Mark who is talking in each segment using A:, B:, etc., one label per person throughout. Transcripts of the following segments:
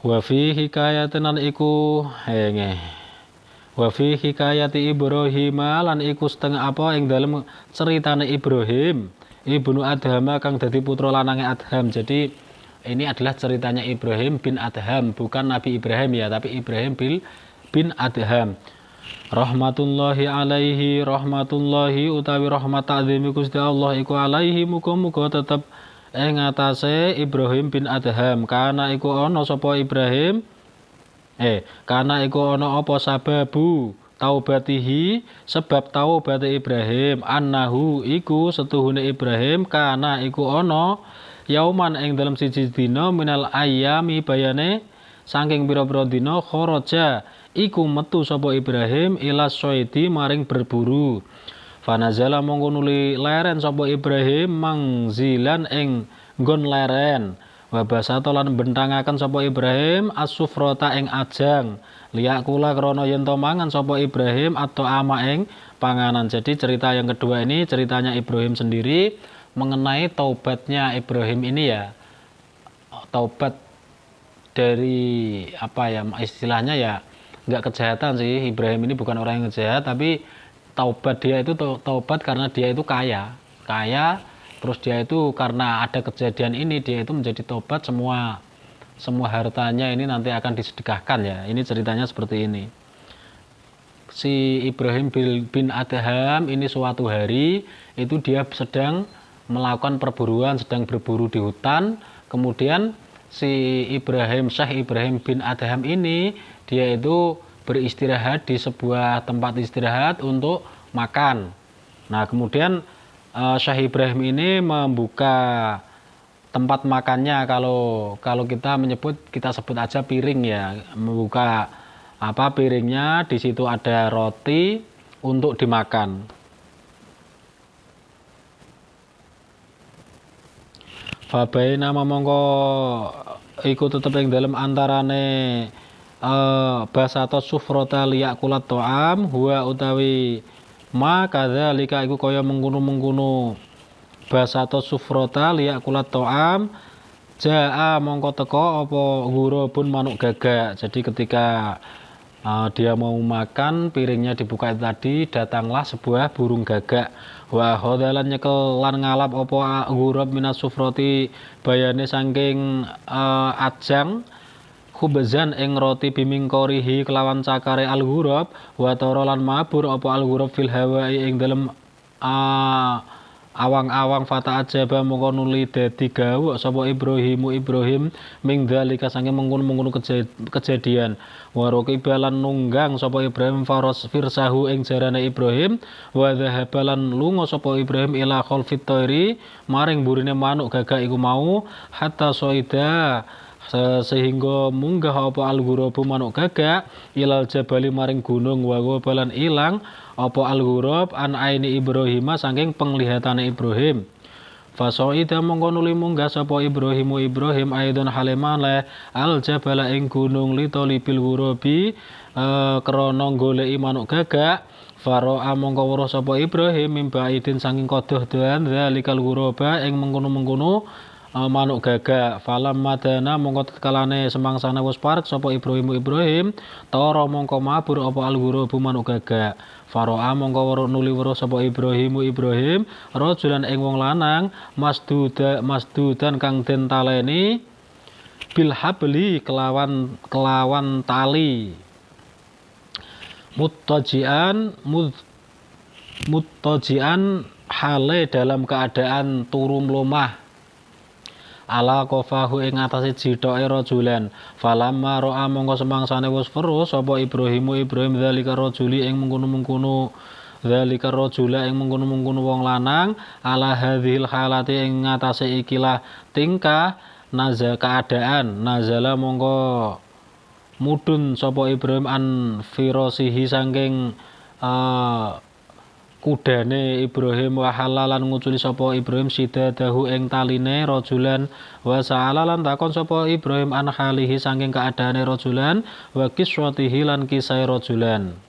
A: Wa fi hikayatin iku wa fi hikayati Ibrahim lan iku setengah apa ing dalem ceritane Ibrahim ibnu Adham kang dadi putra lanange Adham. Jadi ini adalah ceritanya Ibrahim bin Adham, bukan Nabi Ibrahim ya, tapi Ibrahim bin Adham. Rahmatullahi alaihi, rahmatullahi utawi rahmat ta'zimi Gusti Allah iku alaihi muga-muga tetep ing atase Ibrahim bin Adham. Kana iku ana sapa Ibrahim kana iku ana apa sababu taubatihi, sebab taubate Ibrahim, annahu iku setuhune Ibrahim kana iku ana yauman ing dalam siji dina minal ayami bayane saking pira-pira dina kharaja iku metu sapa Ibrahim ila soidi maring berburu. Fanazala mongko nuli leren sapa Ibrahim mangzilan ing nggon leren. Wa basata lan bentangaken sapa Ibrahim as-sufrata ing ajang. Liyakula krana yen to mangan sapa Ibrahim atau ama ing panganan. Jadi cerita yang kedua ini ceritanya Ibrahim sendiri mengenai taubatnya Ibrahim ini ya. Taubat dari apa ya istilahnya ya, enggak kejahatan sih. Ibrahim ini bukan orang yang jahat, tapi taubat dia itu taubat karena dia itu kaya, terus dia itu karena ada kejadian ini dia itu menjadi taubat, semua hartanya ini nanti akan disedekahkan ya. Ini ceritanya seperti ini. Si Ibrahim bin Adham ini suatu hari itu dia sedang melakukan perburuan, sedang berburu di hutan. Kemudian si Syekh Ibrahim bin Adham ini dia itu beristirahat di sebuah tempat istirahat untuk makan. Nah, kemudian Syekh Ibrahim ini membuka tempat makannya, kalau kita sebut aja piring ya, membuka piringnya, di situ ada roti untuk dimakan. Fabaina mongko iku tetep ing dalem antarane basata sufrota liyakulat to'am huwa utawi ma kadzalika iku kaya mengkono basata sufrota liyakulat to'am jaa mongko teko apa ghurabun manuk gagak. Jadi ketika dia mau makan, piringnya dibuka itu tadi, datanglah sebuah burung gagak. Wa khodalan nyekel lan ngalap apa ghurab minas sufroti bayane saking ajang khubzan ing roti bimingkorihi kelawan cakare al-ghurab wa tara lan mabur apa al-ghurab fil hawai ing dalem awang-awang fata ajaba mongko nuli dadi gawok sapa Ibrahim ming dalika sange mengkono kejadian wa raqibalan nunggang sapa Ibrahim firsahu ing jarane Ibrahim wa dhahabalan lunga sapa Ibrahim ila khalfit thairi maring burine manuk gagak iku mau hatta soida sehingga munggah apa al-ghurabu manuk gagak ilal jabali maring gunung wa balan ilang apa al-ghurab an aini Ibrahim saking penglihatane Ibrahim. Fasoida mongko nuli munggah sapa Ibrahim aidon halemale al jabala ing gunung litolibil ghurabi krana goleki manuk gagak. Faro'a mongko weruh sapa Ibrahim mimbaidin saking kodoh-dohan zalikal ghuraba ing mengkono-mengkono manuk gagak. Falam madana mongko kalane semangsane wis parek sapa Ibrahim tara mongko mabur apa al-ghurabu manuk gagak. Faro'a mongko nuli weruh sapa Ibrahim rajulan ing wong lanang masdudan kang den taleni bil habli kelawan tali muttajian hale dalam keadaan turu mlumah ala qafahu ing atase jithoke rajulan. Falamma ra'a mongko semangsane wis weruh sapa Ibrahim zalika rajuli ing mengkono-mengkono zalika rajula ing mengkono-mengkono wong lanang ala hadhil halati ing atase ikilah tingkah nazala mongko mudhun sapa Ibrahim an firasihi saking kudane Ibrahim wa halalan nguculi sapa Ibrahim sidadahu ing taline rajulan wa sa'alalan takon sapa Ibrahim an halihi saking keadaane rajulan wa kiswatihi lan kisai rajulan.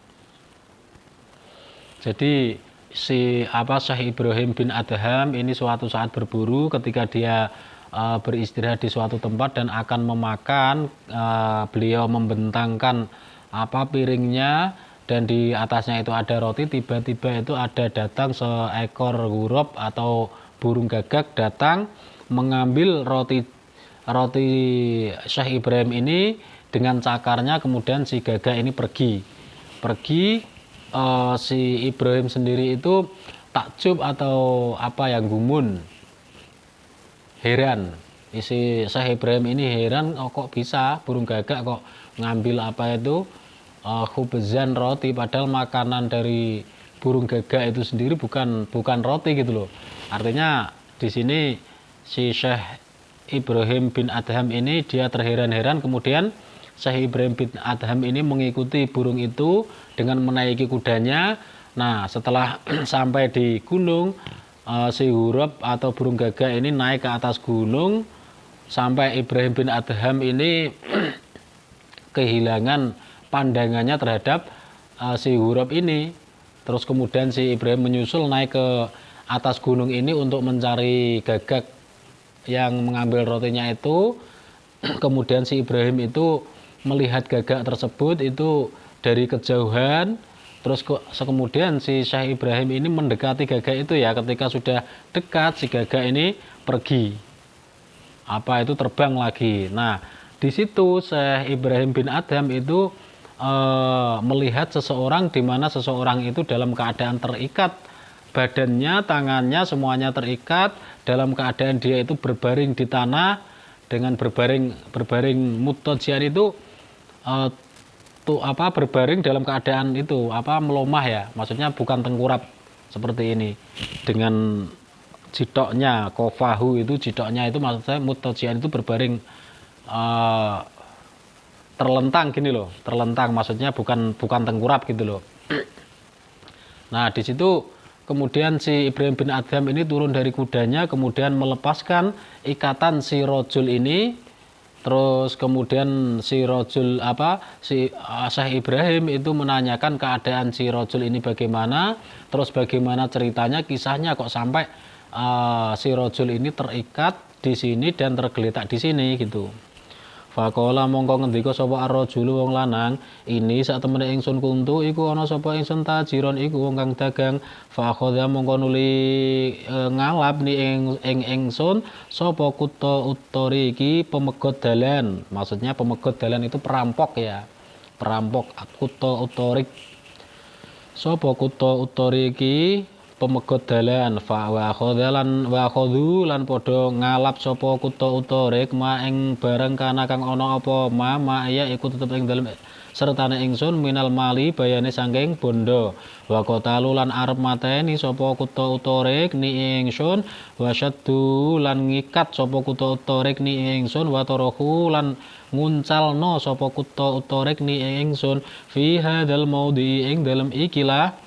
A: Jadi Syekh Ibrahim bin Adham ini suatu saat berburu, ketika dia beristirahat di suatu tempat dan akan memakan. Beliau membentangkan piringnya dan di atasnya itu ada roti. Tiba-tiba itu ada datang seekor huruf atau burung gagak datang mengambil roti Syekh Ibrahim ini dengan cakarnya. Kemudian si gagak ini pergi. Si Ibrahim sendiri itu takjub atau gumun, heran. Si Syekh Ibrahim ini heran, kok bisa burung gagak kok ngambil khubzan roti, padahal makanan dari burung gagak itu sendiri bukan roti gitu loh. Artinya di sini si Syekh Ibrahim bin Adham ini dia terheran-heran. Kemudian Syekh Ibrahim bin Adham ini mengikuti burung itu dengan menaiki kudanya. Nah, setelah sampai di gunung, si huruf atau burung gagak ini naik ke atas gunung sampai Ibrahim bin Adham ini kehilangan pandangannya terhadap si huruf ini. Terus kemudian si Ibrahim menyusul naik ke atas gunung ini untuk mencari gagak yang mengambil rotinya itu. Kemudian si Ibrahim itu melihat gagak tersebut itu dari kejauhan. Terus kemudian si Syekh Ibrahim ini mendekati gagak itu ya. Ketika sudah dekat, si gagak ini pergi. Terbang lagi. Nah, di situ Syekh Ibrahim bin Adham itu melihat seseorang, di mana seseorang itu dalam keadaan terikat badannya, tangannya semuanya terikat, dalam keadaan dia itu berbaring di tanah dengan berbaring muttajian itu berbaring dalam keadaan itu melomah ya, maksudnya bukan tengkurap seperti ini dengan jitoknya, kofahu itu jitoknya itu maksudnya muttajian itu berbaring terlentang gini loh, terlentang maksudnya bukan tengkurap gitu loh. Nah, di situ kemudian si Ibrahim bin Adham ini turun dari kudanya, kemudian melepaskan ikatan si rojul ini. Terus kemudian si rojul Syekh Ibrahim itu menanyakan keadaan si rojul ini bagaimana, terus bagaimana ceritanya, kisahnya kok sampai si rojul ini terikat di sini dan tergeletak di sini gitu. Faqala mongko ngendika sapa ar-rajulu wong lanang, ini sak temene ingsun kuntu iku ana sapa ingsun tajiron iku wong kang dagang. Fa akhadha mongko nuli ngalap ni ing ingsun sapa kutta uttori iki pemegot dalan. Maksudnya pemegot dalan itu perampok ya. Perampok kutta uttorik. Sapa kutta uttori iki pemegot dalan. Fa wa khadhu lan padha ngalap sapa kutta uttorik ma ing barang kana kang ana apa ma ya iku tetep ing dalem sertane ingsun minal mali bayane saking bondo. Wa qatalu lan arep mateni sapa kutta uttorik ni ingsun wa syaddu lan ngikat sapa kutta uttorik ni ingsun wa tarahu lan nguncalno sapa kutta uttorik ni ingsun fi hadzal maudhi ing dalem ikilah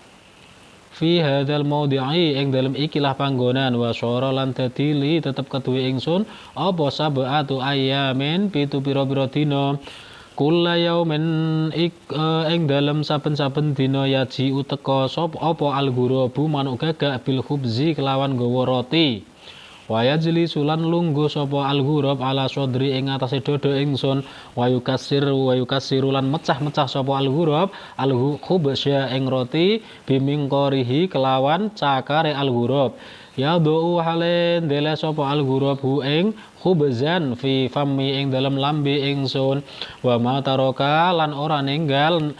A: fi hadzal maudhi'i ing dalem ikilah panggonan wa syara lan dadi li tetep keduwe ingsun apa sabatu ayamin pitu pira-pira dina kula yaumin ing dalem saben-saben dina yaji uteka sapa apa al-ghurabu manuk gagak bil khubzi kelawan gawa roti. Waya jeli sulan lungguh sapa al-ghurab ala sodri ing atase dodo ingsun wayu kasiru lan mecah-mecah sapa al-ghurab al-khubsya ing roti bimingkorihi kelawan cakare al-ghurab ya do halen dele sapa al-ghurab hu ing khubzan fi fammi ing dalam lambe ingsun wa ma taraka lan ora ninggal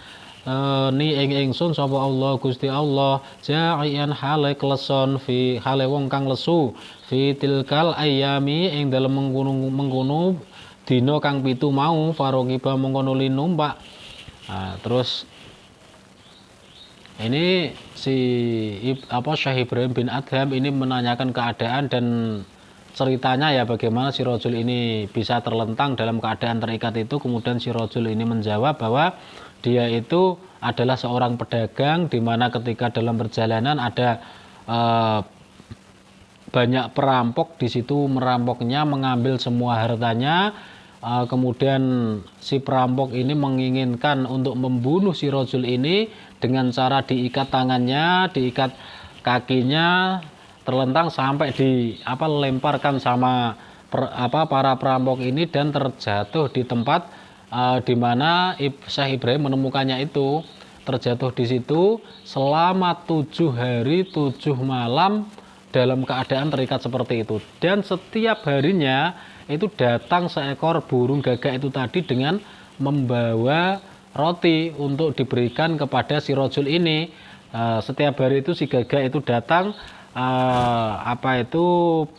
A: ni ing ingsun sapa Allah Gusti Allah ja'ian hale kleson fi hale wong kang lesu fi tilkal ayami ing dalem mengkono dina kang 7 mau faroqiba mongko nuli numpak. Terus ini si Syekh Ibrahim bin Adham ini menanyakan keadaan dan ceritanya ya bagaimana si rojul ini bisa terlentang dalam keadaan terikat itu. Kemudian si rojul ini menjawab bahwa dia itu adalah seorang pedagang di mana ketika dalam perjalanan ada banyak perampok di situ merampoknya, mengambil semua hartanya. Kemudian si perampok ini menginginkan untuk membunuh si rojul ini dengan cara diikat tangannya, diikat kakinya terlentang sampai lemparkan sama para perampok ini dan terjatuh di tempat di mana Syekh Ibrahim menemukannya itu. Terjatuh di situ selama 7 hari 7 malam dalam keadaan terikat seperti itu. Dan setiap harinya itu datang seekor burung gagak itu tadi dengan membawa roti untuk diberikan kepada si rojul ini. Setiap hari itu si gagak itu datang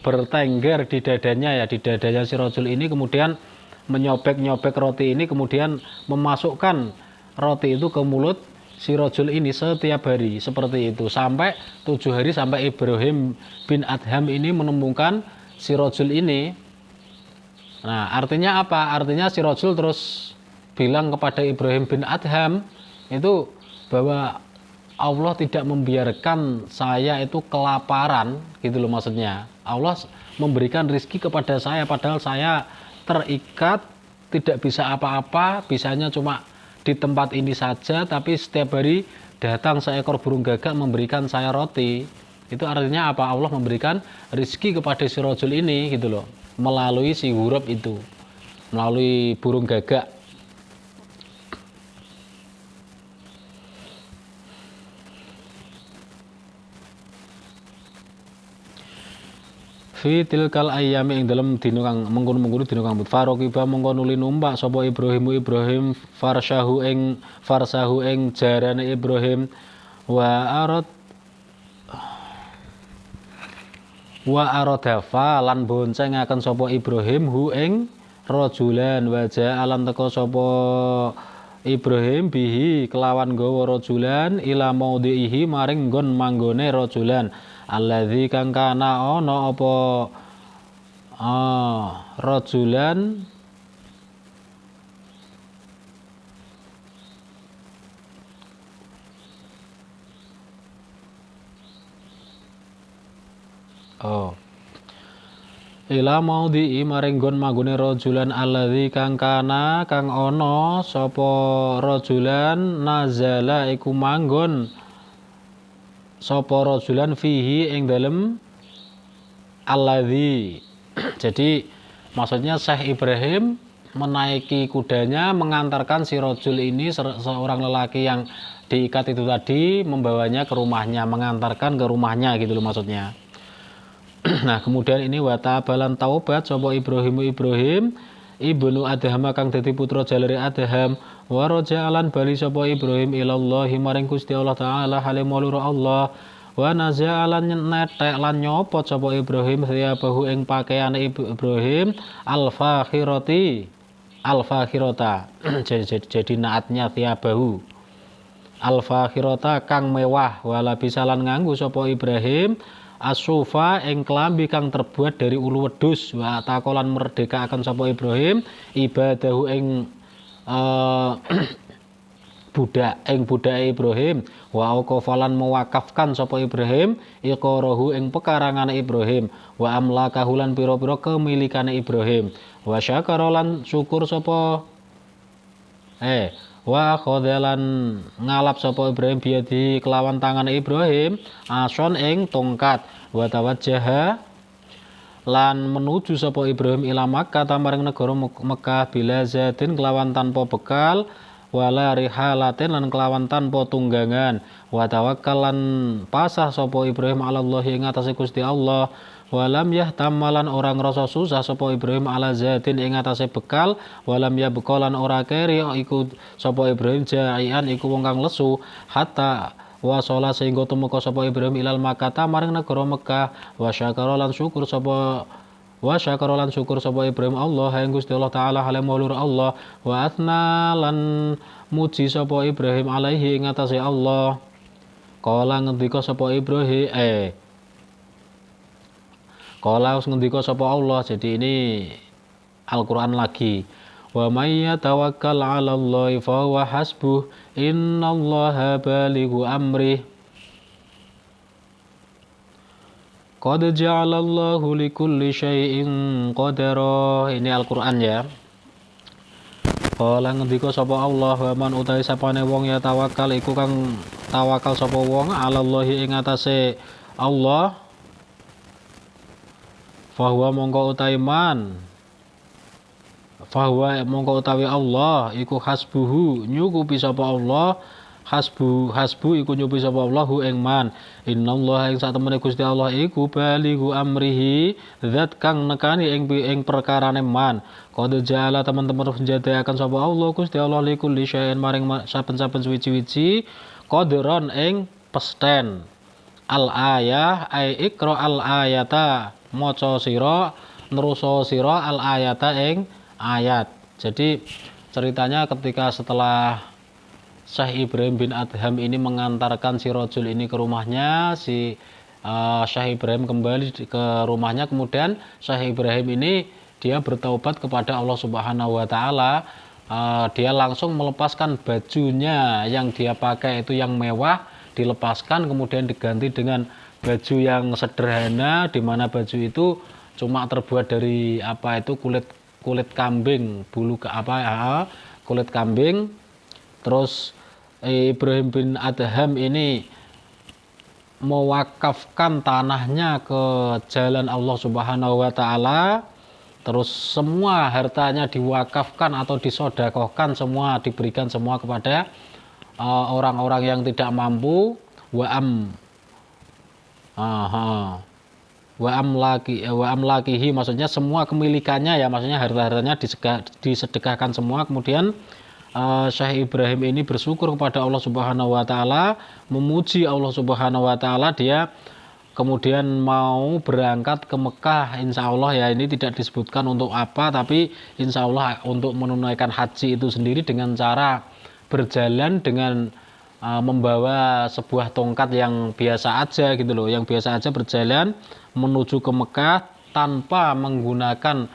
A: bertengger di dadanya di dadanya si rojul ini, kemudian menyobek roti ini, kemudian memasukkan roti itu ke mulut si rojul ini setiap hari seperti itu sampai 7 hari, sampai Ibrahim bin Adham ini menemukan si rojul ini. Nah, artinya apa? Artinya si rojul terus bilang kepada Ibrahim bin Adham itu bahwa Allah tidak membiarkan saya itu kelaparan, gitu loh maksudnya. Allah memberikan rizki kepada saya padahal saya terikat, tidak bisa apa-apa, bisanya cuma di tempat ini saja, tapi setiap hari datang seekor burung gagak memberikan saya roti. Itu artinya apa? Allah memberikan rizki kepada si rojul ini, gitu loh, melalui si huruf itu, melalui burung gagak. Fi tilkal ayyami ing dalem dina kang mengkono-mengkono dina kang faroqiba mongko nuli numpak sapa Ibrahim farsahu ing jarane Ibrahim wa aradafa lan boncengaken sapa Ibrahim hu ing rajulan wa ja'alan teka sapa Ibrahim bihi kelawan gawa rajulan ila maudhihi maring nggon manggone rajulan alladzi kang kana ana apa rajulan ila maudhi'i maring nggon manggone rajulan alladzi kang kana kang ana sapa rajulan nazala iku manggon sapa rajulan fihi ing dalem alladzi. Jadi maksudnya Syekh Ibrahim menaiki kudanya mengantarkan si rajul ini, seorang lelaki yang diikat itu tadi, membawanya ke rumahnya, mengantarkan ke rumahnya gitu loh maksudnya. Nah, kemudian ini watabalan taubat sapa Ibrahim ibnu Adham kang dadi putra jalare Adham wa raja'alan bali sapa Ibrahim ilallahi maring Gusti Allah taala hale mulur Allah wa naza'alan netek lan nyopot sapa Ibrahim thiyabahu ing pakaiane Ibrahim al-fakhirata jadi naatnya thiyabahu al-fakhirata kang mewah wala bisalan nganggo sapa Ibrahim asufa ing klambi kang terbuat dari ulu wedhus wa takolan merdeka akan sapa Ibrahim ibadahu ing budake Ibrahim wa aqafalan mewakafkan sapa Ibrahim iqarahu ing pekarangane Ibrahim wa amlakahu lan pira-pira kemilikane Ibrahim wa syakaralan syukur sapa wa khodalan ngalap sapa Ibrahim biadi kelawan tangan Ibrahim ason ing tongkat wa tawajjaha lan menuju sapa Ibrahim ila Makkah maring negara Mekah bila zatin kelawan tanpa bekal wala rihalatin lan kelawan tanpa tunggangan wa tawakkalan pasah sapa Ibrahim ala Allah ing atase Gusti Allah walam yahtamalan orang rasa susah sapa Ibrahim ala zatin ing atase bekal walam ya bekalan ora keri iku sapa Ibrahim jaian iku wong kang lesu hatta wasala sehingga tumeka sapa Ibrahim ilal Makkah maring negara Mekah wa syakara lan syukur sapa Ibrahim Allah ing Gusti Allah taala hale maulur Allah wa athna lan muji sapa Ibrahim alaihi ing atase Allah kala ngendika sapa Ibrahim Kala ngendika sapa Allah, jadi ini Al-Qur'an lagi. Wa may yatawakkal 'ala Allahi fa huwa hasbuh, innallaha balighu amrih. Qad ja'alallahu likulli syai'in qadara. Ini Al-Qur'an ya. Kala ngendika sapa Allah, wa man utawi sapane wong ya tawakal iku kang tawakal sapa wong 'ala Allahi ing atase Allah Fahuwa mongko utawi man, fahuwa mongko utawi Allah iku hasbuhu nyukupi sapa Allah, hasbu iku nyukupi sapa Allah hu ing man. Innallaha ing sak temene Gusti Allah iku balighu amrihi, zat kang nekani ing perkarane man. Qad ja'ala teman-teman njadayaken sapa Allah Gusti Allah likulli syai'in maring saben-saben suwi-wiji qadron ing pesten. Al ayah ai ikra al ayata, maca sira nrusa sira al ayata ing ayat. Jadi ceritanya ketika setelah Syekh Ibrahim bin Adham ini mengantarkan si rajul ini ke rumahnya, si Syekh Ibrahim kembali ke rumahnya, kemudian Syekh Ibrahim ini dia bertaubat kepada Allah Subhanahu wa taala. Dia langsung melepaskan bajunya yang dia pakai itu yang mewah, dilepaskan kemudian diganti dengan baju yang sederhana, di mana baju itu cuma terbuat dari kulit kambing, kulit kambing. Terus Ibrahim bin Adham ini mewakafkan tanahnya ke jalan Allah Subhanahu wa taala. Terus semua hartanya diwakafkan atau disodakohkan, semua diberikan semua kepada orang-orang yang tidak mampu. Wa amlakihi maksudnya semua kemilikannya ya, maksudnya harta-hartanya disedekahkan semua. Kemudian Syekh Ibrahim ini bersyukur kepada Allah Subhanahu wa taala, memuji Allah Subhanahu wa taala. Dia kemudian mau berangkat ke Mekah, insya Allah ya, ini tidak disebutkan untuk apa, tapi insya Allah untuk menunaikan haji itu sendiri dengan cara berjalan dengan membawa sebuah tongkat yang biasa aja gitu loh, yang biasa aja berjalan menuju ke Mekah tanpa menggunakan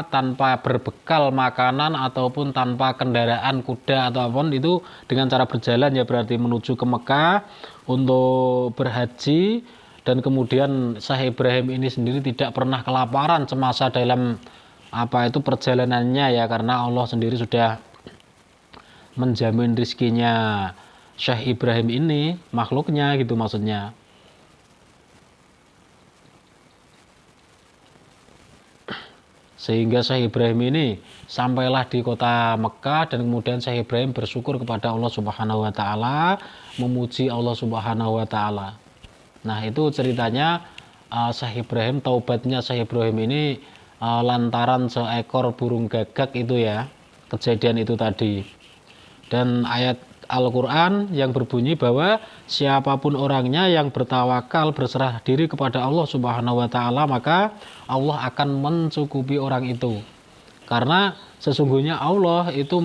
A: tanpa berbekal makanan ataupun tanpa kendaraan kuda atau apapun, itu dengan cara berjalan ya, berarti menuju ke Mekah untuk berhaji. Dan kemudian Syekh Ibrahim ini sendiri tidak pernah kelaparan semasa dalam perjalanannya ya, karena Allah sendiri sudah menjamin rizkinya Syekh Ibrahim ini, makhluknya gitu maksudnya. Sehingga Syekh Ibrahim ini sampailah di kota Mekah, dan kemudian Syekh Ibrahim bersyukur kepada Allah Subhanahu wa taala, memuji Allah Subhanahu wa taala. Nah, itu ceritanya Syekh Ibrahim, taubatnya Syekh Ibrahim ini lantaran seekor burung gagak itu ya, kejadian itu tadi. Dan ayat Al-Quran yang berbunyi bahwa siapapun orangnya yang bertawakal, berserah diri kepada Allah Subhanahu wa taala, maka Allah akan mencukupi orang itu. Karena sesungguhnya Allah itu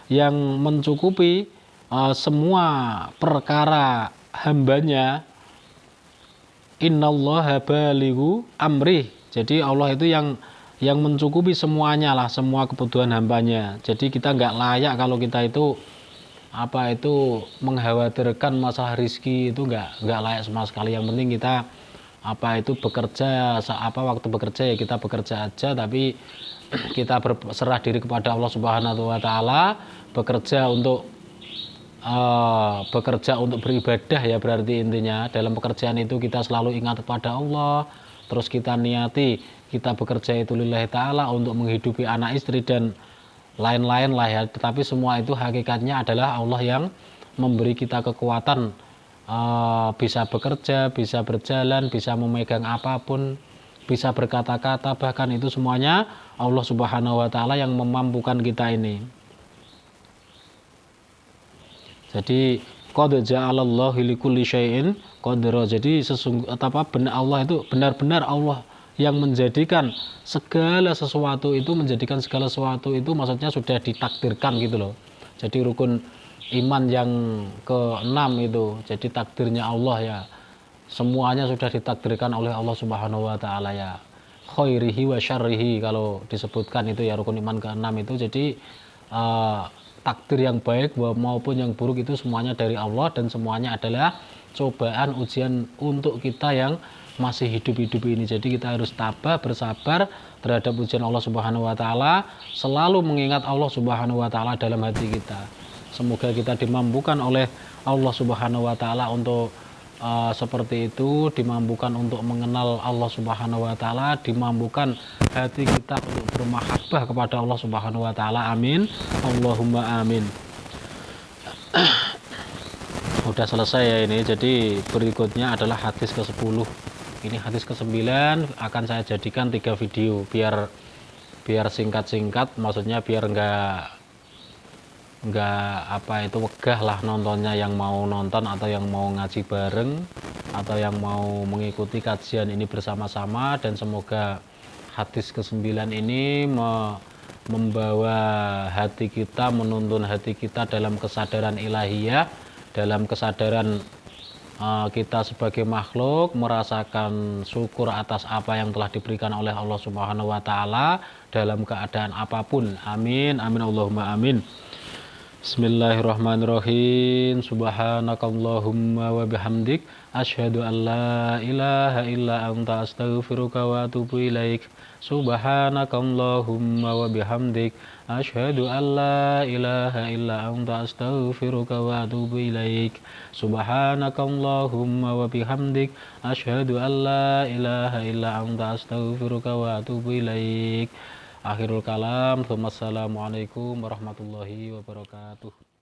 A: yang mencukupi semua perkara hambanya. Innallaha balighu amrih. Jadi Allah itu yang mencukupi semuanya lah, semua kebutuhan hambanya. Jadi kita nggak layak kalau kita itu mengkhawatirkan masalah rizki, itu nggak layak sama sekali. Yang penting kita bekerja, waktu bekerja ya kita bekerja aja, tapi kita berserah diri kepada Allah Subhanahu wa taala, bekerja untuk beribadah ya, berarti intinya dalam pekerjaan itu kita selalu ingat kepada Allah. Terus kita niati kita bekerja itu lillahi ta'ala, untuk menghidupi anak istri dan lain-lain lah ya. Tetapi semua itu hakikatnya adalah Allah yang memberi kita kekuatan, bisa bekerja, bisa berjalan, bisa memegang apapun, bisa berkata-kata, bahkan itu semuanya Allah Subhanahu wa taala yang memampukan kita ini. Jadi qad ja'alallahu likulli syai'in qadra. Jadi Allah itu benar-benar Allah yang menjadikan segala sesuatu itu, maksudnya sudah ditakdirkan gitu loh. Jadi rukun iman yang ke-6 itu, jadi takdirnya Allah ya, semuanya sudah ditakdirkan oleh Allah Subhanahu wa taala ya, khairihi wa syarrihi kalau disebutkan itu ya, rukun iman ke-6 itu. Jadi takdir yang baik maupun yang buruk itu semuanya dari Allah, dan semuanya adalah cobaan, ujian untuk kita yang masih hidup ini. Jadi kita harus tabah, bersabar terhadap ujian Allah Subhanahu wa taala, selalu mengingat Allah Subhanahu wa taala dalam hati kita. Semoga kita dimampukan oleh Allah Subhanahu wa taala untuk seperti itu, dimampukan untuk mengenal Allah Subhanahu wa taala, dimampukan hati kita untuk bermahabbah kepada Allah Subhanahu wa taala. Amin. Allahumma amin. Udah selesai ya ini. Jadi berikutnya adalah hadis ke-10. Ini hadis ke-9 akan saya jadikan 3 video biar singkat-singkat, maksudnya biar enggak apa itu wegah lah nontonnya, yang mau nonton atau yang mau ngaji bareng atau yang mau mengikuti kajian ini bersama-sama. Dan semoga hadis ke-9 ini membawa hati kita, menuntun hati kita dalam kesadaran ilahiyah, dalam kesadaran kita sebagai makhluk merasakan syukur atas apa yang telah diberikan oleh Allah Subhanahu wa taala dalam keadaan apapun. Amin. Amin Allahumma amin. Bismillahirrahmanirrahim. Subhanakallahumma wa bihamdik asyhadu an la ilaha illa anta astaghfiruka wa atubu ilaik. Subhanakallahumma wa bihamdik asyhadu an la ilaha illa anta astaghfiruka wa atubu ilaik. Subhanakallahumma wa bihamdik asyhadu an la ilaha illa anta astaghfiruka wa atubu ilaik. Akhirul kalam. Wassalamualaikum warahmatullahi wabarakatuh.